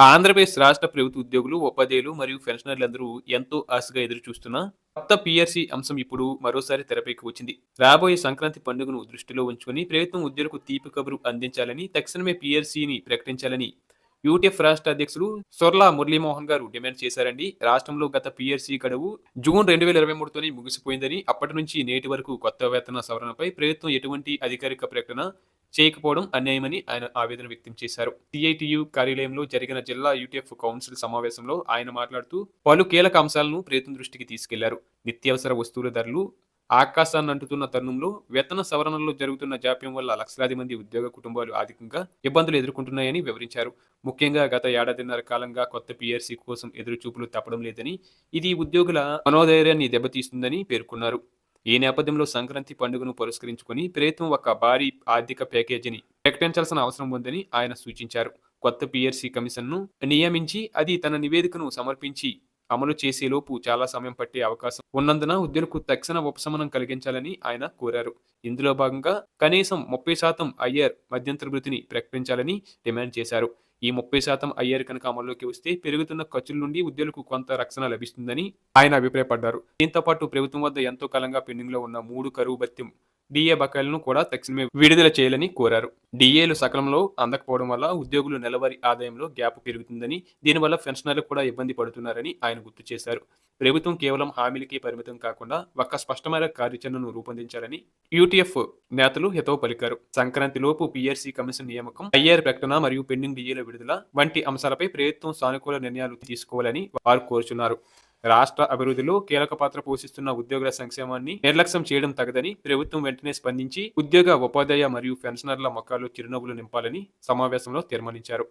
ఆంధ్రప్రదేశ్ రాష్ట్ర ప్రభుత్వ ఉద్యోగులు, ఉపాధ్యాయులు మరియు పెన్షనర్లందరూ ఎంతో ఆశగా ఎదురుచూస్తున్న కొత్త పీఆర్సీ అంశం ఇప్పుడు మరోసారి తెరపైకి వచ్చింది. రాబోయే సంక్రాంతి పండుగను దృష్టిలో ఉంచుకొని ప్రభుత్వం ఉద్యోగులకు తీపి కబురు అందించాలని, తక్షణమే పీఆర్సీని ప్రకటించాలని యూటీఎఫ్ రాష్ట్ర అధ్యక్షులు సొర్ల మురళీమోహన్ గారు డిమాండ్ చేశారండి. రాష్ట్రంలో గత పీఆర్సీ గడువు జూన్ 2023తోనే ముగిసిపోయిందని, అప్పటి నుంచి నేటి వరకు కొత్త వేతన సవరణపై ప్రభుత్వం ఎటువంటి అధికారిక ప్రకటన చేయకపోవడం అన్యాయమని ఆయన ఆవేదన వ్యక్తం చేశారు. సిఐటియు కార్యాలయంలో జరిగిన జిల్లా యూటీఎఫ్ కౌన్సిల్ సమావేశంలో ఆయన మాట్లాడుతూ పలు కీలక అంశాలను ప్రభుత్వం దృష్టికి తీసుకెళ్లారు. నిత్యావసర వస్తువుల ధరలు ఆకాశాన్ని అంటుతున్న తరుణంలో వేతన సవరణలో జరుగుతున్న జాప్యం వల్ల లక్షలాది మంది ఉద్యోగ కుటుంబాలు ఆర్థికంగా ఇబ్బందులు ఎదుర్కొంటున్నాయని వివరించారు. ముఖ్యంగా గత ఏడాదిన్నర కాలంగా కొత్త పీఆర్సీ కోసం ఎదురుచూపులు తప్పడం లేదని, ఇది ఉద్యోగుల మనోధైర్యాన్ని దెబ్బతీస్తుందని పేర్కొన్నారు. ఈ నేపథ్యంలో సంక్రాంతి పండుగను పురస్కరించుకొని ప్రభుత్వం ఒక భారీ ఆర్థిక ప్యాకేజీని ప్రకటించాల్సిన అవసరం ఉందని ఆయన సూచించారు. కొత్త పీఆర్సీ కమిషన్ను నియమించి అది తన నివేదికను సమర్పించి అమలు చేసేలోపు చాలా సమయం పట్టే అవకాశం ఉన్నందున ఉద్యోగులకు తక్షణ ఉపశమనం కలిగించాలని ఆయన కోరారు. ఇందులో భాగంగా కనీసం 30% ఐఆర్ మధ్యంతర భృతిని ప్రకటించాలని డిమాండ్ చేశారు. ఈ 30% ఐఆర్ కనుక అమల్లోకి వస్తే పెరుగుతున్న ఖర్చుల నుండి ఉద్యోగులకు కొంత రక్షణ లభిస్తుందని ఆయన అభిప్రాయపడ్డారు. దీంతో పాటు ప్రభుత్వం వద్ద ఎంతో కాలంగా పెండింగ్ లో ఉన్న 3 కరువు భత్యం డిఏ బకాయిలను కూడా తక్షణమే విడుదల చేయాలని కోరారు. డిఏలు సకాలంలో అందకపోవడం వల్ల ఉద్యోగులు నెలవారీ ఆదాయంలో గ్యాప్ పెరుగుతుందని, దీనివల్ల పెన్షనర్లు కూడా ఇబ్బంది పడుతున్నారని ఆయన గుర్తు చేశారు. ప్రభుత్వం కేవలం హామీలకే పరిమితం కాకుండా ఒక స్పష్టమైన కార్యాచరణను రూపొందించాలని యూటీఎఫ్ నేతలు హితవు పలికారు. సంక్రాంతిలోపు పీఆర్సీ కమిషన్ నియామకం, ఐఆర్ ప్రకటన మరియు పెండింగ్ డిఏల విడుదల వంటి అంశాలపై ప్రభుత్వం సానుకూల నిర్ణయాలు తీసుకోవాలని వారు కోరుచున్నారు. రాష్ట్ర అభివృద్ధిలో కీలక పాత్ర పోషిస్తున్న ఉద్యోగుల సంక్షేమాన్ని నిర్లక్ష్యం చేయడం తగదని, ప్రభుత్వం వెంటనే స్పందించి ఉద్యోగ, ఉపాధ్యాయ మరియు పెన్షనర్ల మొఖాల్లో చిరునవ్వులు నింపాలని సమావేశంలో తీర్మానించారు.